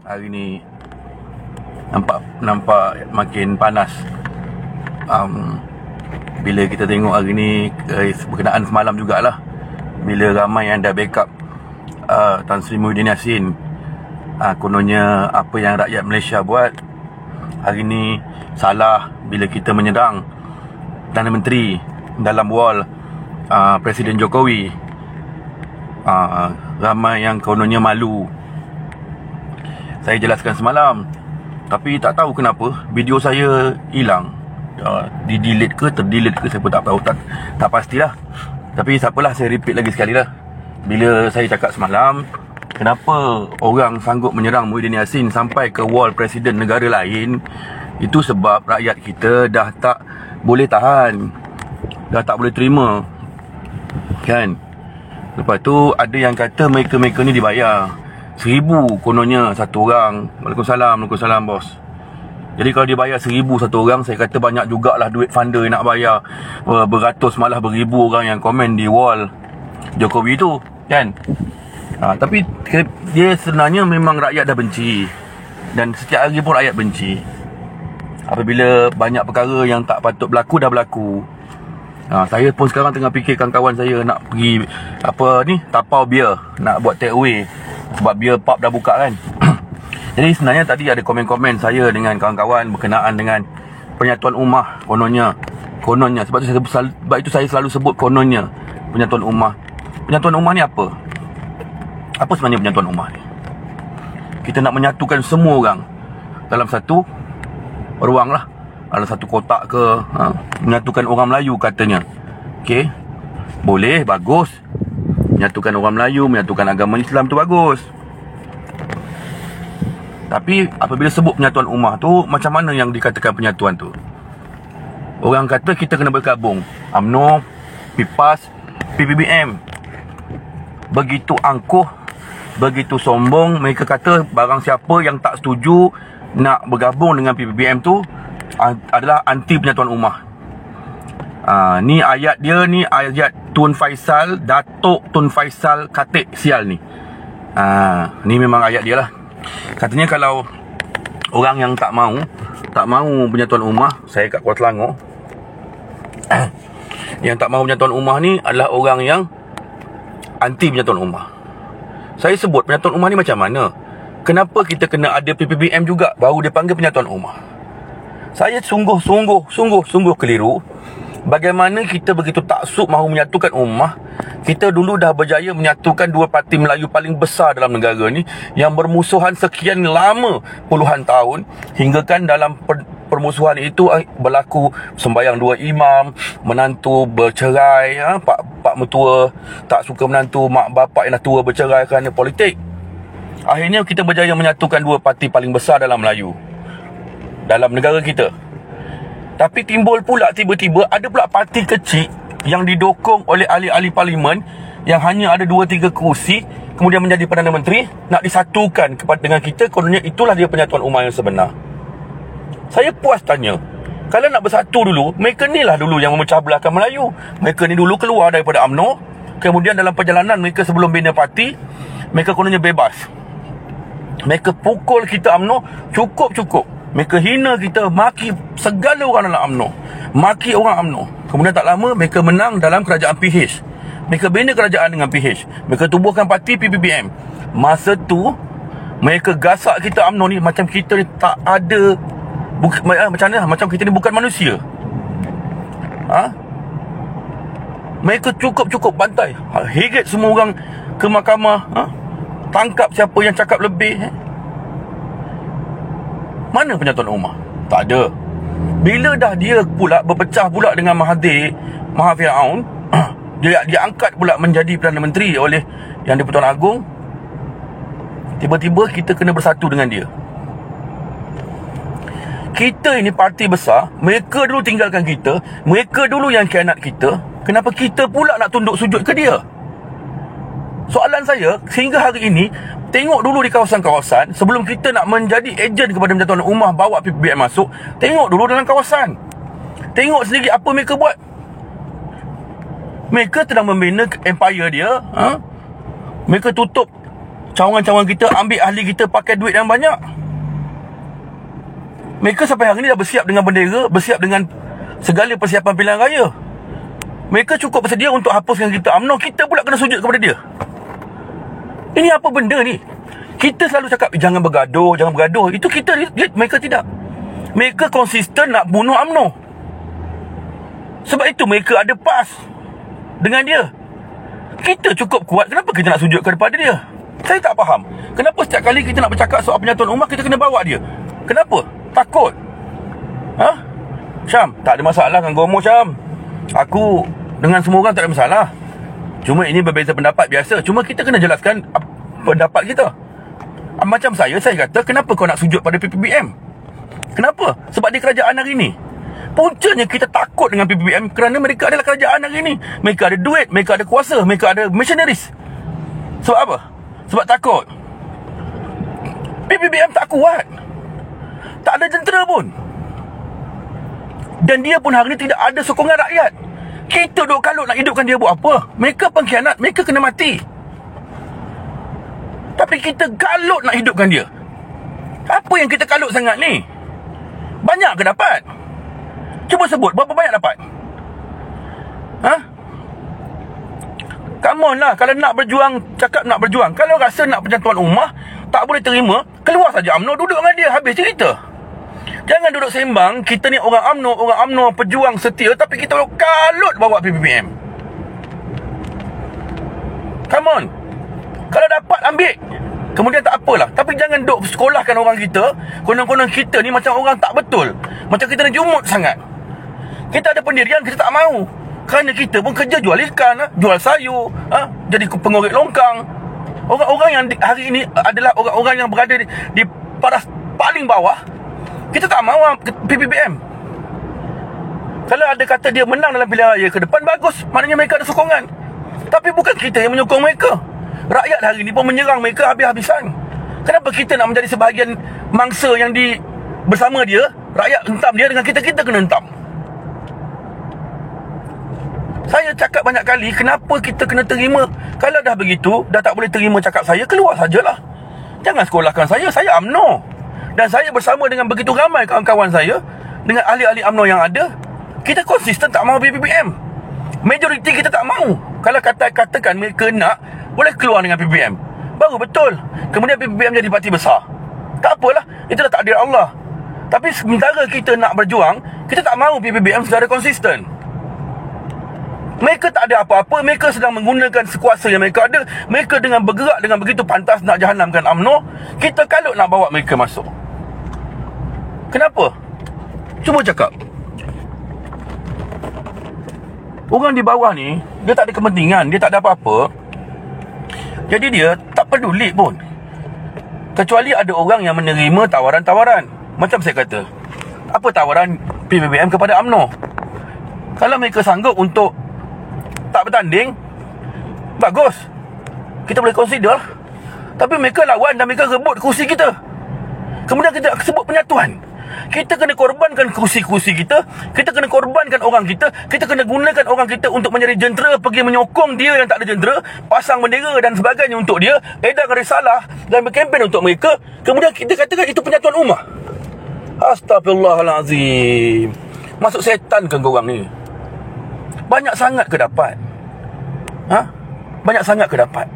Hari ni nampak makin panas. Bila kita tengok hari ni berkenaan semalam jugalah, bila ramai yang dah backup Tan Sri Muhyiddin Yassin, kononnya apa yang rakyat Malaysia buat hari ni salah bila kita menyerang Perdana Menteri dalam wall Presiden Jokowi. Ramai yang kononnya malu. Saya jelaskan semalam, tapi tak tahu kenapa video saya hilang. Di-delete ke ter-delete ke saya pun tak tahu, tak pastilah. Tapi siapalah, saya repeat lagi sekali lah. Bila saya cakap semalam, kenapa orang sanggup menyerang Muhyiddin Yassin sampai ke wall presiden negara lain, itu sebab rakyat kita dah tak boleh tahan, dah tak boleh terima, kan? Lepas tu ada yang kata mereka-mereka ni dibayar 1,000 kononnya satu orang. Waalaikumsalam bos. Jadi kalau dia bayar 1,000 satu orang, saya kata banyak jugalah duit funder yang nak bayar. Beratus malah beribu orang yang komen di wall Jokowi tu, kan? Tapi dia sebenarnya memang rakyat dah benci. Dan setiap hari pun rakyat benci. Apabila banyak perkara yang tak patut berlaku dah berlaku. Saya pun sekarang tengah fikirkan kawan saya nak pergi tapau beer, nak buat take away. Sebab beer pub dah buka, kan? Jadi sebenarnya tadi ada komen-komen saya dengan kawan-kawan berkenaan dengan penyatuan ummah. Kononnya sebab itu saya selalu sebut kononnya penyatuan ummah. Penyatuan ummah ni apa? Apa sebenarnya penyatuan ummah ni? Kita nak menyatukan semua orang dalam satu ruang lah, dalam satu kotak ke, menyatukan orang Melayu katanya. Okey, boleh, bagus. Menyatukan orang Melayu, menyatukan agama Islam tu bagus. Tapi apabila sebut penyatuan ummah tu, macam mana yang dikatakan penyatuan tu? Orang kata kita kena bergabung, UMNO, PIPAS, PPBM. Begitu angkuh, begitu sombong, mereka kata barang siapa yang tak setuju nak bergabung dengan PPBM tu adalah anti penyatuan ummah. Ni ayat dia, ni ayat Tun Faisal, Datuk Tun Faisal Katik sial ni. Ni memang ayat dia lah. Katanya kalau orang yang tak mau penyatuan ummah, saya kat Kuala Selangor, yang tak mau penyatuan ummah ni adalah orang yang anti penyatuan ummah. Saya sebut penyatuan ummah ni macam mana? Kenapa kita kena ada PPBM juga baru dia panggil penyatuan ummah? Saya sungguh keliru. Bagaimana kita begitu taksub mahu menyatukan ummah. Kita dulu dah berjaya menyatukan dua parti Melayu paling besar dalam negara ni, yang bermusuhan sekian lama puluhan tahun, hingga kan dalam permusuhan itu berlaku sembahyang dua imam, menantu bercerai, pak mertua tak suka menantu, mak bapak yang dah tua bercerai kerana politik. Akhirnya kita berjaya menyatukan dua parti paling besar dalam Melayu, dalam negara kita. Tapi timbul pula tiba-tiba ada pula parti kecil yang didokong oleh ahli-ahli parlimen yang hanya ada 2-3 kursi, kemudian menjadi Perdana Menteri, nak disatukan dengan kita. Kononnya itulah dia penyatuan ummah yang sebenar. Saya puas tanya, kalau nak bersatu dulu, mereka ni lah dulu yang memecah belahkan Melayu. Mereka ni dulu keluar daripada UMNO, kemudian dalam perjalanan mereka sebelum bina parti, mereka kononnya bebas. Mereka pukul kita UMNO cukup. Mereka hina kita, maki segala orang dalam UMNO, maki orang UMNO. Kemudian tak lama mereka menang dalam kerajaan PH. Mereka bina kerajaan dengan PH. Mereka tubuhkan parti PPBM. Masa tu mereka gasak kita UMNO ni macam kita ni tak ada, macam mana? Macam kita ni bukan manusia. Mereka cukup bantai, heret semua orang ke mahkamah, tangkap siapa yang cakap lebih. Mana penyatuan ummah? Tak ada. Bila dah dia pula berpecah pula dengan Mahathir Firaun, dia angkat pula menjadi Perdana Menteri oleh Yang di-Pertuan Agong, tiba-tiba kita kena bersatu dengan dia. Kita ini parti besar, mereka dulu tinggalkan kita, mereka dulu yang khianat kita. Kenapa kita pula nak tunduk sujud ke dia? Soalan saya, sehingga hari ini, tengok dulu di kawasan-kawasan, sebelum kita nak menjadi ejen kepada penyatuan ummah, bawa PPBM masuk, tengok dulu dalam kawasan. Tengok sendiri apa mereka buat. Mereka telah membina empire dia. Mereka tutup cawangan-cawangan kita, ambil ahli kita, pakai duit yang banyak. Mereka sampai hari ni dah bersiap dengan bendera, bersiap dengan segala persiapan pilihan raya. Mereka cukup bersedia untuk hapuskan kita UMNO. Kita pula kena sujud kepada dia. Ini apa benda ni? Kita selalu cakap jangan bergaduh, jangan bergaduh. Itu kita, mereka tidak. Mereka konsisten nak bunuh UMNO. Sebab itu mereka ada PAS dengan dia. Kita cukup kuat, kenapa kita nak sujud kepada dia? Saya tak faham. Kenapa setiap kali kita nak bercakap soal penyatuan ummah, kita kena bawa dia? Kenapa? Takut? Syam, tak ada masalah dengan Gomo, Syam. Aku dengan semua orang tak ada masalah. Cuma ini berbeza pendapat biasa. Cuma kita kena jelaskan pendapat kita. Macam saya kata, kenapa kau nak sujud pada PPBM? Kenapa? Sebab dia kerajaan hari ni. Puncanya kita takut dengan PPBM kerana mereka adalah kerajaan hari ni. Mereka ada duit, mereka ada kuasa, mereka ada missionaries. Sebab apa? Sebab takut. PPBM tak kuat. Tak ada tentera pun. Dan dia pun hari ni tidak ada sokongan rakyat. Kita duk kalut nak hidupkan dia buat apa? Mereka pengkhianat, mereka kena mati. Tapi kita kalut nak hidupkan dia. Apa yang kita kalut sangat ni? Banyak ke dapat? Cuba sebut, berapa banyak dapat? Come on lah. Kalau nak berjuang, cakap nak berjuang. Kalau rasa nak penyatuan ummah, tak boleh terima, keluar saja UMNO, duduk dengan dia, habis cerita. Jangan duduk sembang, kita ni orang UMNO pejuang setia, tapi kita kalut bawa PPBM. Come on. Kalau dapat, ambil. Kemudian tak apalah. Tapi jangan duk sekolahkan orang kita, konon-konon kita ni macam orang tak betul. Macam kita ni jumut sangat. Kita ada pendirian, kita tak mahu. Kerana kita pun kerja jual ikan, jual sayur, jadi pengorek longkang. Orang-orang yang hari ini adalah orang-orang yang berada di paras paling bawah. Kita tak mahu PPBM. Kalau ada kata dia menang dalam pilihan raya ke depan, bagus. Maknanya mereka ada sokongan. Tapi bukan kita yang menyokong mereka. Rakyat hari ini pun menyerang mereka habis-habisan. Kenapa kita nak menjadi sebahagian mangsa yang bersama dia? Rakyat hentam dia, dengan kita kena hentam. Saya cakap banyak kali, kenapa kita kena terima? Kalau dah begitu, dah tak boleh terima cakap saya, keluar sajalah. Jangan sekolahkan saya UMNO. Dan saya bersama dengan begitu ramai kawan-kawan saya, dengan ahli-ahli UMNO yang ada, kita konsisten tak mahu PPBM. Majoriti kita tak mahu. Kalau katakan mereka nak, boleh keluar dengan PPBM, baru betul. Kemudian PPBM jadi parti besar, tak apalah, itulah takdir Allah. Tapi sementara kita nak berjuang, kita tak mahu PPBM secara konsisten. Mereka tak ada apa-apa, mereka sedang menggunakan sekuasa yang mereka ada. Mereka dengan bergerak dengan begitu pantas nak jahanamkan UMNO, kita kalut nak bawa mereka masuk. Kenapa? Cuba cakap. Orang di bawah ni, dia tak ada kepentingan, dia tak ada apa-apa. Jadi dia tak peduli pun. Kecuali ada orang yang menerima tawaran-tawaran. Macam saya kata, apa tawaran PPBM kepada UMNO? Kalau mereka sanggup untuk tak bertanding, bagus, kita boleh consider. Tapi mereka lawan dan mereka rebut kursi kita. Kemudian kita sebut penyatuan. Kita kena korbankan kursi-kursi kita, kita kena korbankan orang kita, kita kena gunakan orang kita untuk menjadi jentera, pergi menyokong dia yang tak ada jentera, pasang bendera dan sebagainya untuk dia, edarkan risalah dan berkempen untuk mereka. Kemudian kita katakan itu penyatuan ummah. Astagfirullahalazim. Masuk setan ke korang ni? Banyak sangat ke dapat? Banyak sangat ke dapat?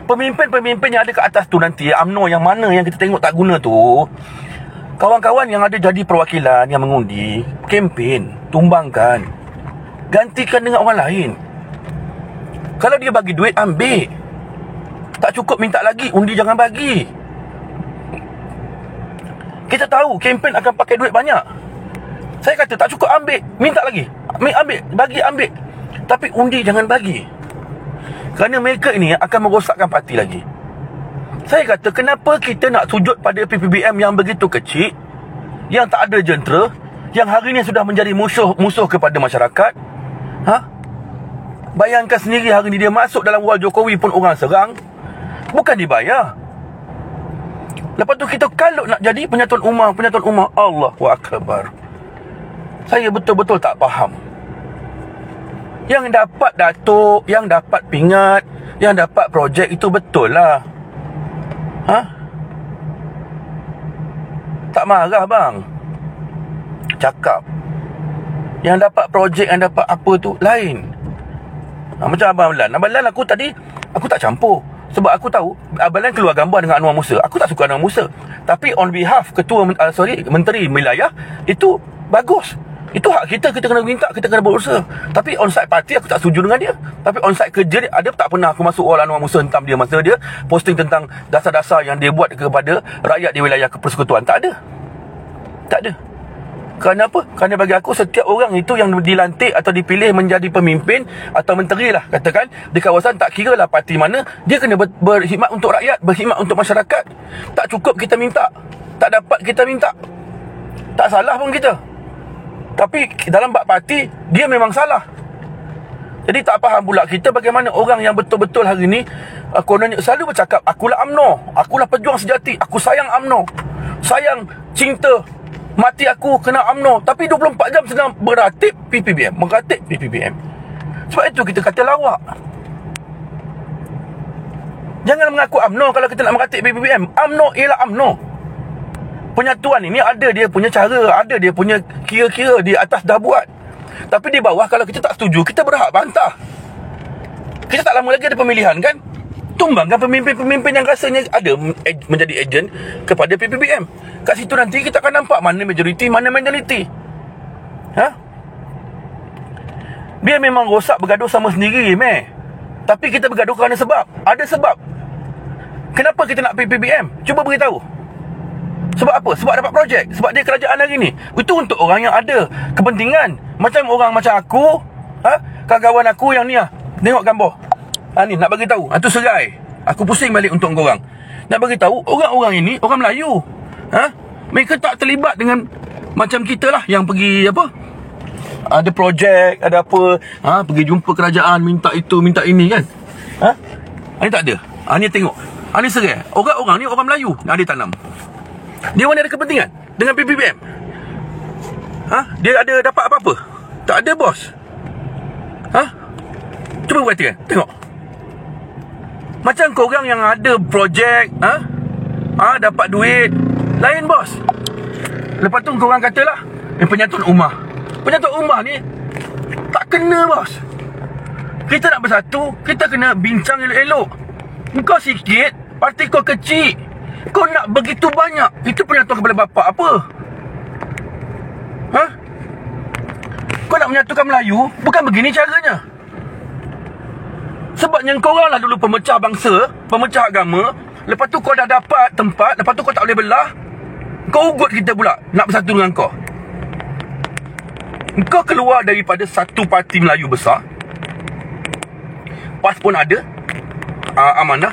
Pemimpin-pemimpin yang ada ke atas tu nanti, UMNO yang mana yang kita tengok tak guna tu, kawan-kawan yang ada jadi perwakilan yang mengundi, kempen, tumbangkan, gantikan dengan orang lain. Kalau dia bagi duit, ambil. Tak cukup, minta lagi. Undi jangan bagi. Kita tahu kempen akan pakai duit banyak. Saya kata tak cukup, ambil. Minta lagi, ambil, bagi, ambil. Tapi undi jangan bagi. Kerana mereka ini akan merosakkan parti lagi. Saya kata, kenapa kita nak sujud pada PPBM yang begitu kecil, yang tak ada jentera, yang hari ini sudah menjadi musuh kepada masyarakat? Bayangkan sendiri, hari ini dia masuk dalam wall Jokowi pun orang serang. Bukan dibayar. Lepas tu kita kalau nak jadi penyatuan ummah, Allahu Akbar. Saya betul-betul tak faham. Yang dapat datuk, yang dapat pingat, yang dapat projek, itu betul lah. Ha? Tak marah bang. Cakap yang dapat projek, yang dapat apa tu lain. Macam Abang Lan aku tadi, aku tak campur. Sebab aku tahu Abang Lan keluar gambar dengan Anwar Musa. Aku tak suka Anwar Musa. Tapi on behalf Menteri Wilayah, itu bagus. Itu hak kita, kita kena minta, kita kena berusaha. Tapi on-site parti aku tak setuju dengan dia. Tapi on-site kerja dia, ada tak pernah aku masuk all Anwar Musa hentam dia masa dia posting tentang dasar-dasar yang dia buat kepada rakyat di wilayah persekutuan. Tak ada. Tak ada. Kerana apa? Kerana bagi aku setiap orang itu yang dilantik atau dipilih menjadi pemimpin atau menteri lah katakan di kawasan, tak kira lah parti mana, dia kena berkhidmat untuk rakyat, berkhidmat untuk masyarakat. Tak cukup kita minta, tak dapat kita minta, tak salah pun kita. Tapi dalam bab parti, dia memang salah. Jadi tak faham pula kita bagaimana orang yang betul-betul hari ni kononnya selalu bercakap, akulah UMNO, akulah pejuang sejati, aku sayang UMNO, sayang, cinta, mati aku kena UMNO. Tapi 24 jam sedang beratip PPBM, mengatip PPBM. Sebab itu kita kata lawak. Jangan mengaku UMNO kalau kita nak mengatip PPBM. UMNO ialah UMNO. Penyatuan ini ada dia punya cara, ada dia punya kira-kira, di atas dah buat. Tapi di bawah kalau kita tak setuju, kita berhak bantah. Kita tak lama lagi ada pemilihan kan? Tumbangkan pemimpin-pemimpin yang rasanya ada menjadi ejen kepada PPBM. Kat situ nanti kita akan nampak mana majoriti, mana minoriti. Ha? Dia memang rosak bergaduh sama sendiri, meh. Tapi kita bergaduh kerana sebab. Ada sebab. Kenapa kita nak PPBM? Cuba beritahu. Sebab apa? Sebab dapat projek. Sebab dia kerajaan hari ni. Itu untuk orang yang ada kepentingan. Macam orang macam aku, kawan-kawan aku yang ni lah. Tengok gambar. Ni nak bagi tahu. Itu serai. Aku pusing balik untuk korang. Nak bagi tahu orang-orang ini orang Melayu. Mereka tak terlibat dengan macam kita lah yang pergi apa? Ada projek, ada apa, pergi jumpa kerajaan, minta itu, minta ini kan. Ini tak ada. Ni tengok. Ni serai. Orang-orang ni orang Melayu. Dia tanam. Dia mana ada kepentingan dengan PPBM? Dia ada dapat apa-apa? Tak ada, bos. Cuba perhatikan. Tengok. Macam korang yang ada projek, dapat duit, lain, bos. Lepas tu korang katalah penyatuan ummah. Penyatuan ummah ni tak kena, bos. Kita nak bersatu, kita kena bincang elok-elok. Kau sikit, parti kau kecil, kau nak begitu banyak. Itu penyatuan kepala bapak apa? Kau nak menyatukan Melayu, bukan begini caranya. Sebabnya korang lah dulu pemecah bangsa, pemecah agama. Lepas tu kau dah dapat tempat, lepas tu kau tak boleh belah. Kau ugut kita pula nak bersatu dengan kau. Kau keluar daripada satu parti Melayu besar. PAS pun ada, amanah.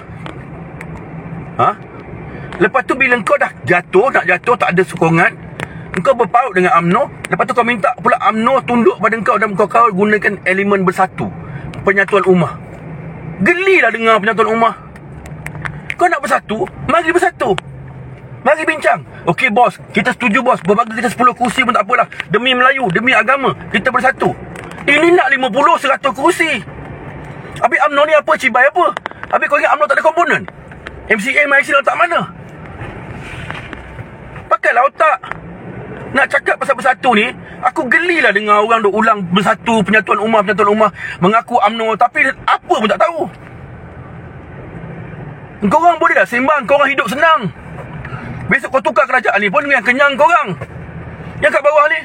Lepas tu bila kau dah jatuh, nak jatuh, tak ada sokongan, kau berpaut dengan UMNO. Lepas tu kau minta pula UMNO tunduk pada kau dan kau gunakan elemen bersatu, penyatuan ummah. Gelilah dengar penyatuan ummah. Kau nak bersatu, mari bersatu, mari bincang. Okey bos, kita setuju bos, berbagi kita 10 kursi pun tak apalah. Demi Melayu, demi agama, kita bersatu. Ini nak 50-100 kursi. Habis UMNO ni apa, cibai apa? Habis kau ingat UMNO tak ada komponen? MCA, MIC letak mana? Pakailah otak. Nak cakap pasal bersatu ni, aku gelilah dengar orang duk ulang bersatu, penyatuan ummah, mengaku UMNO, tapi apa pun tak tahu. Korang boleh dah sembang, korang hidup senang. Besok kau tukar kerajaan ni pun yang kenyang korang. Yang kat bawah ni,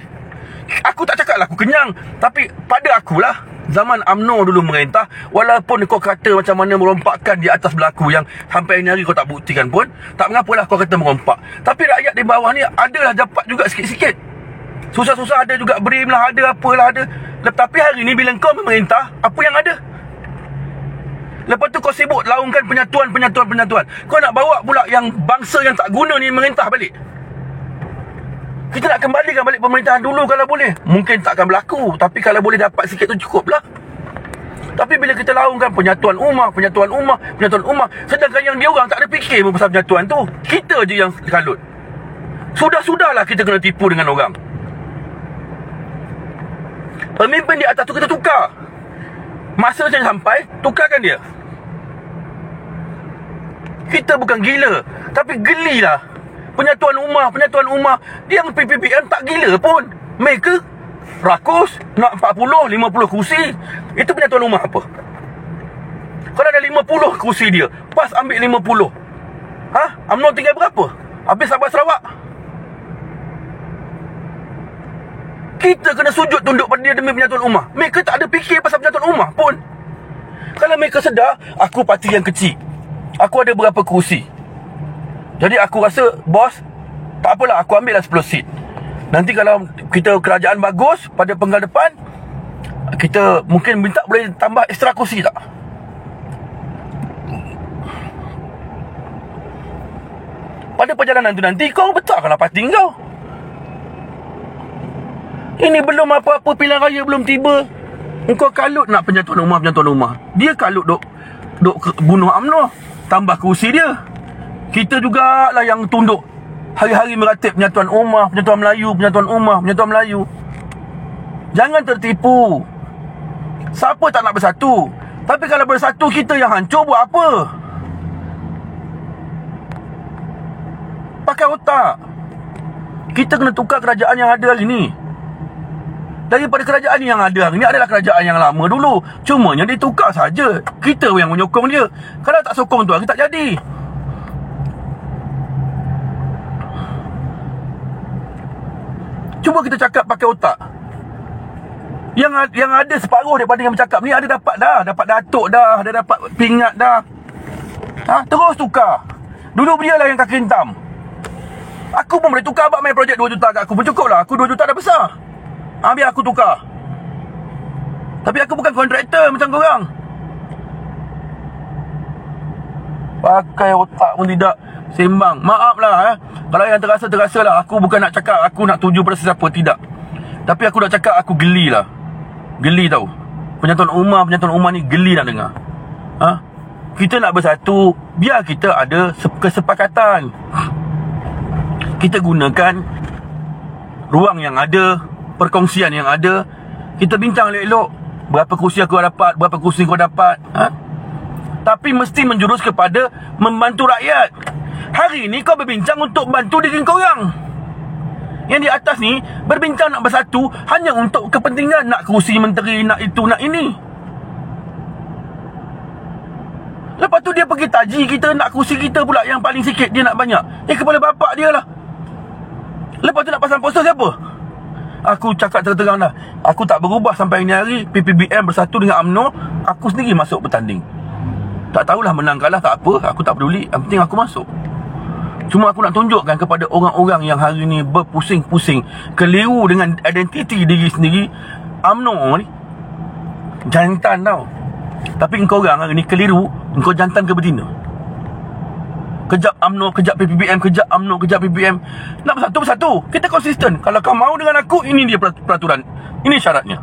aku tak cakap lah aku kenyang, tapi pada akulah, zaman UMNO dulu merintah, walaupun kau kata macam mana merompakkan di atas berlaku yang sampai hari kau tak buktikan pun, tak mengapalah kau kata merompak. Tapi rakyat di bawah ni adalah dapat juga sikit-sikit. Susah-susah ada juga, BRIM lah ada, apalah ada. Tapi hari ni bila kau memerintah, apa yang ada? Lepas tu kau sibuk laungkan penyatuan. Kau nak bawa pula yang bangsa yang tak guna ni merintah balik. Kita nak kembalikan balik pemerintahan dulu kalau boleh. Mungkin takkan berlaku, tapi kalau boleh dapat sikit tu cukup lah. Tapi bila kita laungkan penyatuan ummah, sedangkan yang dia orang tak ada fikir pun pasal penyatuan tu, kita je yang kalut. Sudah-sudahlah kita kena tipu dengan orang. Pemimpin di atas tu kita tukar. Masa macam sampai, tukarkan dia. Kita bukan gila. Tapi gelilah Penyatuan Ummah. Yang PPPM tak gila pun. Mereka rakus nak 40, 50 kursi. Itu Penyatuan Ummah apa? Kalau ada 50 kursi dia, PAS ambil 50. UMNO tinggal berapa? Habis Sabah Sarawak. Kita kena sujud tunduk pada dia demi Penyatuan Ummah. Mereka tak ada fikir pasal Penyatuan Ummah pun. Kalau mereka sedar, aku parti yang kecil, aku ada berapa kursi, jadi aku rasa, bos, tak apalah, aku ambil lah 10 seat. Nanti kalau kita kerajaan bagus pada penggal depan, kita mungkin minta boleh tambah ekstra kursi tak? Pada perjalanan tu nanti kau betulkanlah parti kau. Ini belum apa-apa, pilihan raya belum tiba, engkau kalut nak Penyatuan Ummah. Dia kalut duk bunuh UMNO, tambah kursi dia. Kita jugalah yang tunduk hari-hari meratip Penyatuan Ummah, Penyatuan Melayu. Jangan tertipu. Siapa tak nak bersatu? Tapi kalau bersatu kita yang hancur, buat apa? Pakai otak. Kita kena tukar kerajaan yang ada hari ni. Daripada kerajaan yang ada hari ni adalah kerajaan yang lama dulu. Cumanya ditukar saja. Kita yang menyokong dia. Kalau tak sokong tu hari tak jadi. Cuba kita cakap pakai otak. Yang ada separuh daripada yang bercakap ni ada dapat dah. Dapat datuk dah. Ada dapat pingat dah. Terus tukar. Dulu dia lah yang kaki hitam. Aku pun boleh tukar abang main projek 2 juta kat aku pun cukup lah. Aku 2 juta dah besar. Biar aku tukar. Tapi aku bukan kontraktor macam korang. Pakai otak pun tidak. Sembang. Maaf lah kalau yang terasa lah. Aku bukan nak cakap aku nak tuju pada sesiapa, tidak. Tapi aku nak cakap aku geli lah. Geli tau. Penyatuan Ummah ni geli nak dengar. Kita nak bersatu, biar kita ada kesepakatan. Kita gunakan ruang yang ada, perkongsian yang ada. Kita bincang elok-elok. Berapa kursi aku dapat, berapa kursi kau dapat. Tapi mesti menjurus kepada membantu rakyat. Hari ni kau berbincang untuk bantu diri korang. Yang di atas ni berbincang nak bersatu hanya untuk kepentingan nak kursi menteri, nak itu, nak ini. Lepas tu dia pergi taji kita, nak kursi kita pula yang paling sikit, dia nak banyak. Kepala bapak dia lah. Lepas tu nak pasang poster siapa? Aku cakap terang-terang dah, aku tak berubah sampai ni hari. PPBM bersatu dengan UMNO, aku sendiri masuk bertanding. Tak tahulah menang kalah, tak apa, aku tak peduli. Yang penting aku masuk. Cuma aku nak tunjukkan kepada orang-orang yang hari ni berpusing-pusing, keliru dengan identiti diri sendiri. UMNO ni jantan tau. Tapi engkau orang hari ni keliru, engkau jantan ke betina. Kejap UMNO, kejap PPBM, kejap UMNO, kejap PPBM. Nak bersatu. Kita konsisten. Kalau kau mau dengan aku, ini dia peraturan. Ini syaratnya.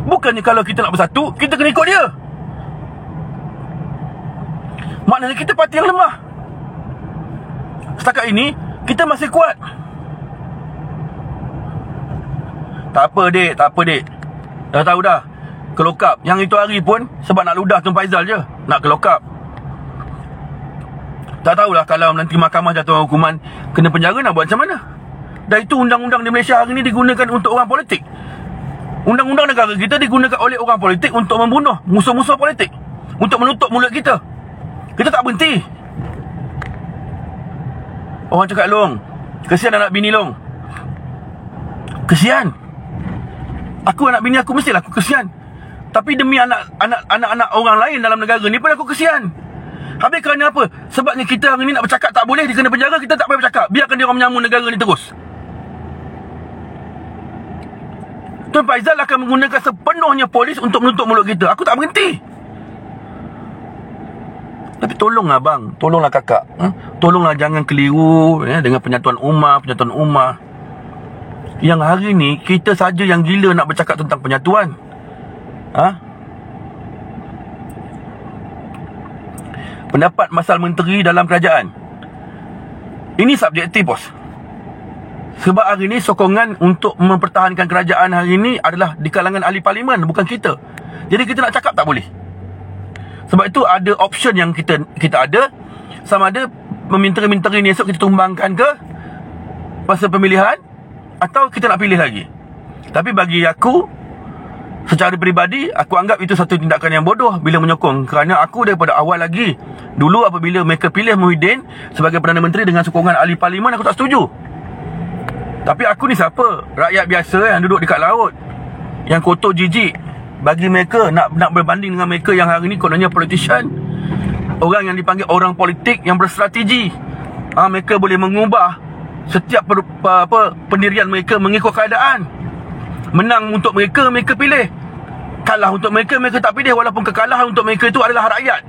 Bukannya kalau kita nak bersatu, kita kena ikut dia. Maknanya kita parti yang lemah. Setakat ini, kita masih kuat. Tak apa dek. Dah tahu dah. Kelokap. Yang itu hari pun sebab nak ludah Tun Faizal je. Nak kelokap. Tak tahulah kalau nanti mahkamah jatuh hukuman, kena penjara, nak buat macam mana? Dan itu undang-undang di Malaysia hari ni digunakan untuk orang politik. Undang-undang negara kita digunakan oleh orang politik untuk membunuh musuh-musuh politik, untuk menutup mulut kita. Kita tak berhenti. Orang cakap, Long, kesian anak bini Long. Kesian. Aku anak bini aku, mestilah aku kesian. Tapi demi anak-anak orang lain dalam negara ni pun aku kesian. Habis kerana apa? Sebabnya kita hari ni nak bercakap tak boleh, dia kena penjara, kita tak boleh bercakap. Biarkan dia orang menyamun negara ni terus. Tun Faizal akan menggunakan sepenuhnya polis untuk menutup mulut kita. Aku tak berhenti. Tapi tolonglah bang, tolonglah kakak, tolonglah jangan keliru dengan Penyatuan Ummah. Yang hari ni kita saja yang gila nak bercakap tentang penyatuan. Pendapat masal menteri dalam kerajaan, ini subjektif bos. Sebab hari ni sokongan untuk mempertahankan kerajaan hari ni adalah di kalangan ahli parlimen, bukan kita. Jadi kita nak cakap tak boleh. Sebab itu ada option yang kita ada. Sama ada menteri-menteri ni esok kita tumbangkan ke pasal pemilihan, atau kita nak pilih lagi? Tapi bagi aku, secara peribadi, aku anggap itu satu tindakan yang bodoh bila menyokong. Kerana aku daripada awal lagi, dulu apabila mereka pilih Muhyiddin sebagai Perdana Menteri dengan sokongan ahli parlimen, aku tak setuju. Tapi aku ni siapa? Rakyat biasa yang duduk dekat laut, yang kotor jijik. Bagi mereka nak berbanding dengan mereka yang hari ni kononnya politician, orang yang dipanggil orang politik yang berstrategi. Mereka boleh mengubah setiap pendirian mereka mengikut keadaan. Menang untuk mereka, mereka pilih. Kalah untuk mereka, mereka tak pilih. Walaupun kekalahan untuk mereka itu adalah hak rakyat.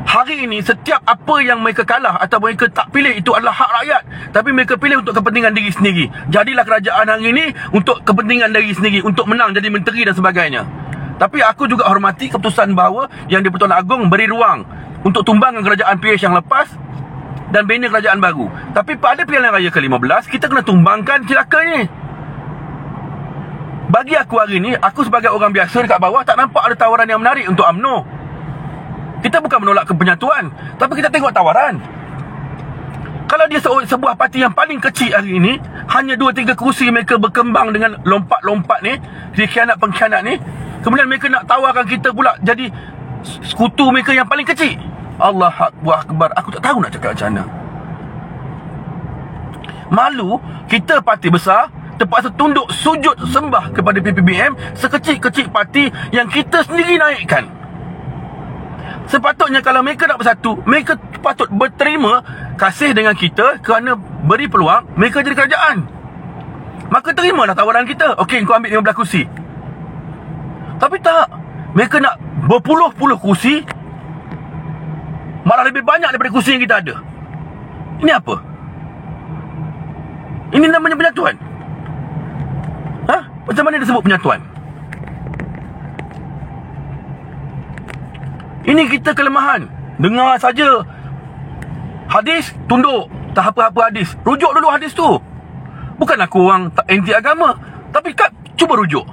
Hari ini setiap apa yang mereka kalah atau mereka tak pilih, itu adalah hak rakyat. Tapi mereka pilih untuk kepentingan diri sendiri. Jadilah kerajaan hari ini untuk kepentingan diri sendiri, untuk menang jadi menteri dan sebagainya. Tapi aku juga hormati keputusan bahawa Yang di-Pertuan Agong beri ruang untuk tumbangkan kerajaan PH yang lepas dan bina kerajaan baru. Tapi pada pilihan raya ke-15, kita kena tumbangkan celaka ni. Bagi aku hari ni, aku sebagai orang biasa dekat bawah tak nampak ada tawaran yang menarik untuk UMNO. Kita bukan menolak kepenyatuan, tapi kita tengok tawaran. Kalau dia sebuah parti yang paling kecil hari ini, hanya 2-3 kursi mereka berkembang dengan lompat-lompat ni, dikhianat-pengkhianat ni, kemudian mereka nak tawarkan kita pula jadi sekutu mereka yang paling kecil. Allah Akbar. Aku tak tahu nak cakap macam mana. Malu kita parti besar terpaksa tunduk sujud sembah kepada PPBM, sekecil-kecil parti yang kita sendiri naikkan. Sepatutnya kalau mereka nak bersatu, mereka patut berterima kasih dengan kita kerana beri peluang mereka jadi kerajaan. Maka terimalah tawaran kita. Okey, kau ambil 15 kursi. Tapi tak, mereka nak berpuluh-puluh kursi, malah lebih banyak daripada kursi yang kita ada. Ini apa? Ini namanya penyatuan? Macam mana disebut penyatuan? Ini kita kelemahan. Dengar saja hadis, tunduk. Tak apa-apa hadis. Rujuk dulu hadis tu. Bukan aku orang anti agama, tapi cuba rujuk.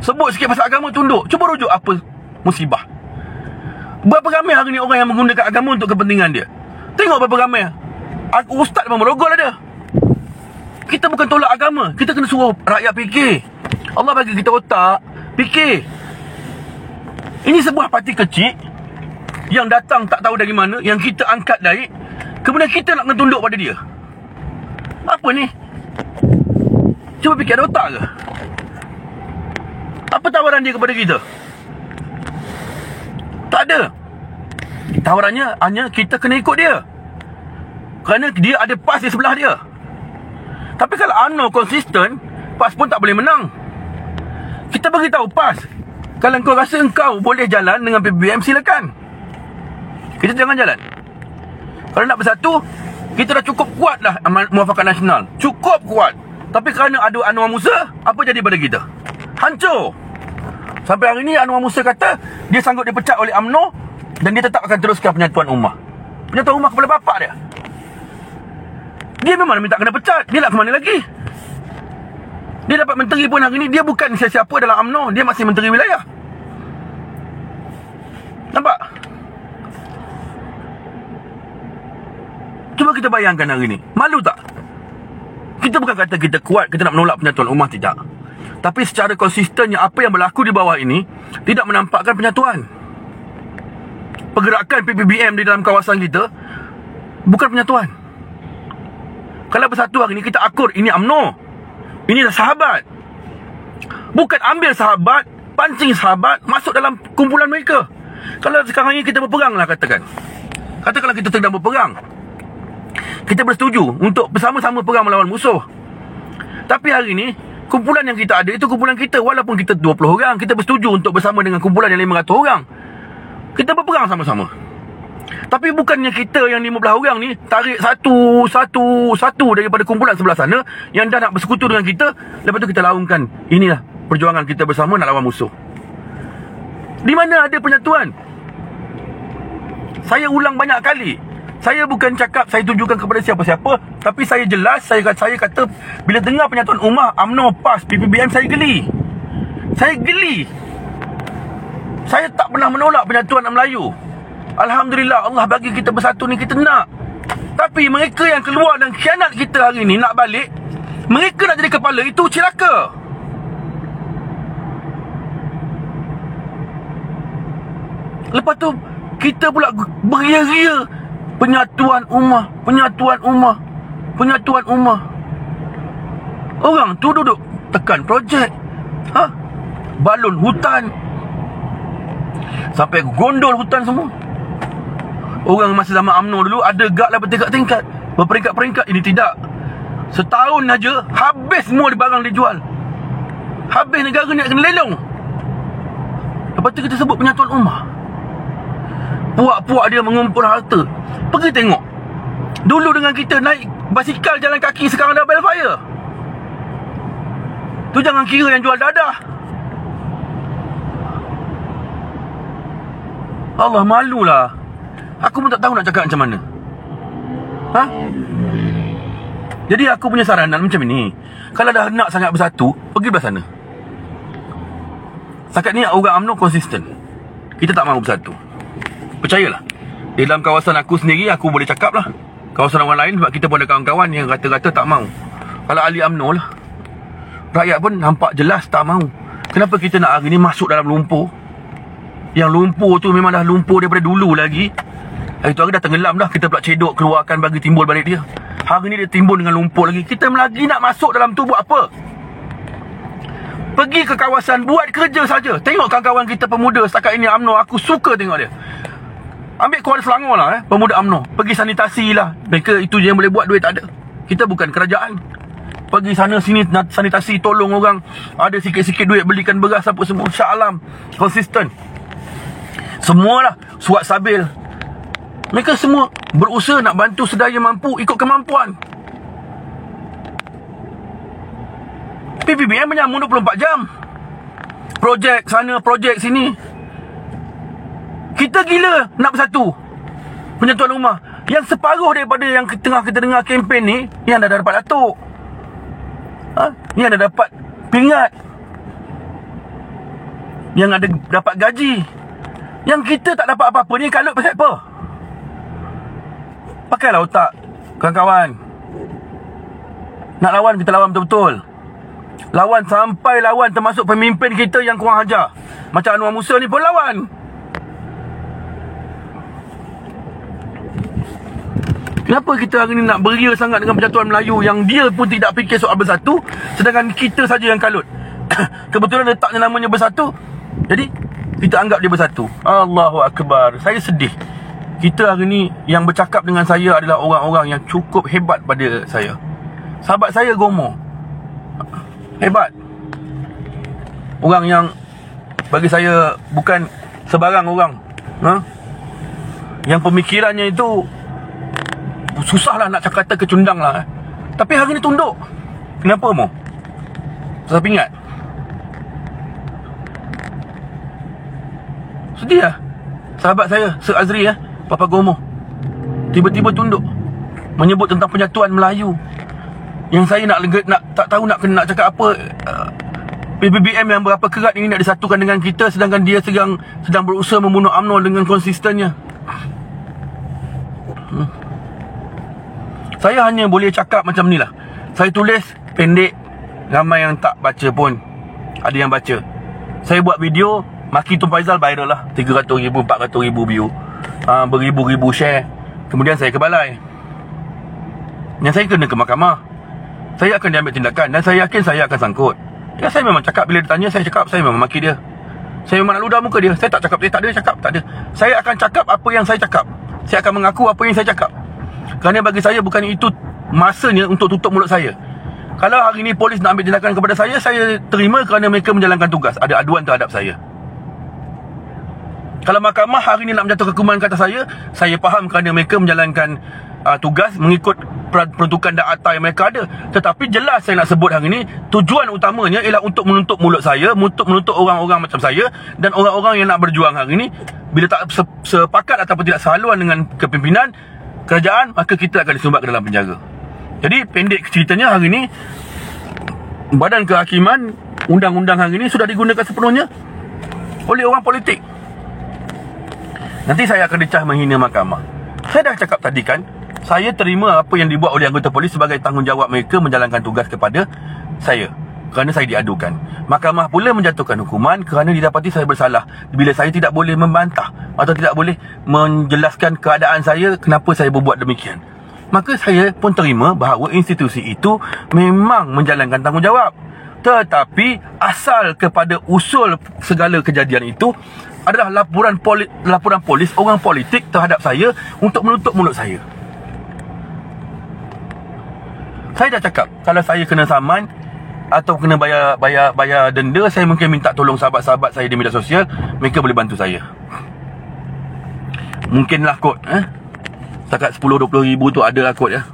Sebut sikit pasal agama, tunduk. Cuba rujuk apa musibah. Berapa ramai hari ni orang yang menggunakan agama untuk kepentingan dia? Tengok berapa ramai. Ustaz pun merogol ada. Kita bukan tolak agama, kita kena suruh rakyat fikir. Allah bagi kita otak, fikir. Ini sebuah parti kecil yang datang tak tahu dari mana, yang kita angkat naik, kemudian kita nak kena tunduk pada dia. Apa ni? Cuba fikir, ada otak ke? Apa tawaran dia kepada kita? Tak ada. Tawarannya hanya kita kena ikut dia, kerana dia ada PAS di sebelah dia. Tapi kalau UMNO konsisten, PAS pun tak boleh menang. Kita beritahu PAS, kalau kau rasa engkau boleh jalan dengan PPBM, silakan. Kita jangan jalan. Kalau nak bersatu, kita dah cukup kuat dah Muafakat Nasional. Cukup kuat. Tapi kerana ada Anwar Musa, apa jadi pada kita? Hancur. Sampai hari ni Anwar Musa kata dia sanggup dipecat oleh UMNO dan dia tetap akan teruskan penyatuan ummah. Penyatuan ummah kepala bapak dia. Dia memang minta kena pecat. Dia nak ke mana lagi? Dia dapat menteri pun hari ni, dia bukan siapa-siapa dalam UMNO. Dia masih menteri wilayah. Nampak? Cuba kita bayangkan hari ni. Malu tak? Kita bukan kata kita kuat, kita nak menolak penyatuan ummah, tidak. Tapi secara konsistennya apa yang berlaku di bawah ini tidak menampakkan penyatuan. Pergerakan PPBM di dalam kawasan kita bukan penyatuan. Kalau bersatu hari ni, kita akur ini UMNO, ini dah sahabat. Bukan ambil sahabat, pancing sahabat masuk dalam kumpulan mereka. Kalau sekarang ini kita berperang lah, katakanlah kita sedang berperang, kita bersetuju untuk bersama-sama perang melawan musuh. Tapi hari ni kumpulan yang kita ada itu kumpulan kita. Walaupun kita 20 orang, kita bersetuju untuk bersama dengan kumpulan yang 500 orang, kita berperang sama-sama. Tapi bukannya kita yang 15 orang ni tarik satu daripada kumpulan sebelah sana yang dah nak bersekutu dengan kita, lepas tu kita laungkan. Inilah perjuangan kita bersama nak lawan musuh. Di mana ada penyatuan? Saya ulang banyak kali, saya bukan cakap saya tunjukkan kepada siapa-siapa, tapi saya jelas, saya kata bila dengar penyatuan ummah, UMNO, PAS, PPBM, saya geli. Saya tak pernah menolak penyatuan Melayu. Alhamdulillah Allah bagi kita bersatu ni, kita nak. Tapi mereka yang keluar dan khianat kita hari ni nak balik, mereka nak jadi kepala, itu celaka. Lepas tu kita pula beria-ria penyatuan ummah, penyatuan ummah, penyatuan ummah. Orang tu duduk tekan projek, balon hutan, sampai gondol hutan semua. Orang masa zaman UMNO dulu ada guard lah bertingkat-tingkat, berperingkat-peringkat. Ini tidak. Setahun aja habis semua barang dijual. Habis, negara ni nak kena lelong. Lepas tu kita sebut penyatuan ummah. Puak-puak dia mengumpul harta. Pergi tengok. Dulu dengan kita naik basikal jalan kaki, sekarang dah Belfire. Tu jangan kira yang jual dadah. Allah, malulah. Aku pun tak tahu nak cakap macam mana. Jadi aku punya saranan macam ni. Kalau dah nak sangat bersatu, pergi belah sana. Setakat ni orang UMNO konsisten. Kita tak mahu bersatu. Percayalah. Dalam kawasan aku sendiri, aku boleh cakap lah. Kawasan orang lain, sebab kita pun ada kawan-kawan yang kata-kata tak mahu. Kalau ahli UMNO lah, rakyat pun nampak jelas tak mahu. Kenapa kita nak hari ni masuk dalam lumpur? Yang lumpur tu memang dah lumpur daripada dulu lagi. Hari tu hari dah tenggelam dah. Kita pula cedok keluarkan bagi timbul balik dia. Hari ni dia timbul dengan lumpur lagi. Kita lagi nak masuk dalam tu buat apa? Pergi ke kawasan, buat kerja saja. Tengok kawan-kawan kita pemuda setakat ini UMNO. Aku suka tengok dia. Ambil Kuala Selangor lah, pemuda UMNO. Pergi sanitasi lah. Mereka itu je yang boleh buat, duit tak ada. Kita bukan kerajaan. Pergi sana sini sanitasi, tolong orang. Ada sikit-sikit duit, belikan beras apa semua. Shah Alam konsisten. Semualah Suat Sabil. Mereka semua berusaha nak bantu sedaya mampu, ikut kemampuan. PBBM menyambung 24 jam. Projek sana, projek sini. Kita gila nak bersatu. Penyatuan rumah. Yang separuh daripada yang tengah kita dengar kempen ni, yang dah dapat datuk, yang dah dapat pingat, yang ada dapat gaji. Yang kita tak dapat apa-apa ni, kalut pasal apa? Pakailah otak, kawan-kawan. Nak lawan, kita lawan betul-betul. Lawan sampai lawan, termasuk pemimpin kita yang kurang ajar. Macam Anwar Musa ni pun lawan. Kenapa kita hari ni nak beria sangat dengan Persatuan Melayu yang dia pun tidak fikir soal bersatu, sedangkan kita saja yang kalut? Kebetulan letaknya namanya bersatu, jadi kita anggap dia bersatu. Allahu Akbar. Saya sedih. Kita hari ni yang bercakap dengan saya adalah orang-orang yang cukup hebat pada saya. Sahabat saya Gomo, hebat. Orang yang bagi saya bukan sebarang orang, yang pemikirannya itu susahlah nak kata kecundang lah. Tapi hari ni tunduk. Kenapa Mo? Saya ingat sedih lah. Sahabat saya Sir Azri, Papa Gomo, tiba-tiba tunduk menyebut tentang penyatuan Melayu. Yang saya nak tak tahu nak cakap apa. PBBM yang berapa kerat ini nak disatukan dengan kita, sedangkan dia sedang berusaha membunuh UMNO dengan konsistennya. Saya hanya boleh cakap macam ni lah. Saya tulis pendek, ramai yang tak baca pun. Ada yang baca. Saya buat video, maki Tun Faizal viral lah, 300,000, 400,000 view, beribu-ribu share. Kemudian saya ke balai. Yang saya kena ke mahkamah. Saya akan diambil tindakan. Dan saya yakin saya akan sangkut. Ya, saya memang cakap. Bila dia tanya, saya cakap. Saya memang maki dia. Saya memang nak ludah muka dia. Saya tak cakap dia tak ada cakap. Tak ada. Saya akan cakap apa yang saya cakap. Saya akan mengaku apa yang saya cakap. Kerana bagi saya bukan itu masanya untuk tutup mulut saya. Kalau hari ini polis nak ambil tindakan kepada saya terima kerana mereka menjalankan tugas. Ada aduan terhadap saya. Kalau mahkamah hari ini nak menjatuhkan hukuman kata saya faham kerana mereka menjalankan tugas mengikut peruntukan dan akta yang mereka ada. Tetapi jelas saya nak sebut hari ini, tujuan utamanya ialah untuk menutup mulut saya, untuk menutup orang-orang macam saya dan orang-orang yang nak berjuang hari ini. Bila tak sepakat ataupun tidak sehaluan dengan kepimpinan kerajaan, maka kita akan disumbat ke dalam penjara. Jadi pendek ceritanya, hari ini Badan Kehakiman, undang-undang hari ini sudah digunakan sepenuhnya oleh orang politik. nanti saya akan dicah menghina mahkamah. Saya dah cakap tadi kan, saya terima apa yang dibuat oleh anggota polis sebagai tanggungjawab mereka menjalankan tugas kepada saya, kerana saya diadukan. Mahkamah pula menjatuhkan hukuman kerana didapati saya bersalah bila saya tidak boleh membantah atau tidak boleh menjelaskan keadaan saya kenapa saya berbuat demikian. Maka saya pun terima bahawa institusi itu memang menjalankan tanggungjawab. Tetapi asal kepada usul segala kejadian itu adalah laporan polis orang politik terhadap saya untuk menutup mulut saya. Saya dah cakap, kalau saya kena saman atau kena bayar denda, saya mungkin minta tolong sahabat-sahabat saya di media sosial. Mereka boleh bantu saya. Mungkinlah kot setakat 10-20 ribu tu ada lah kot ya.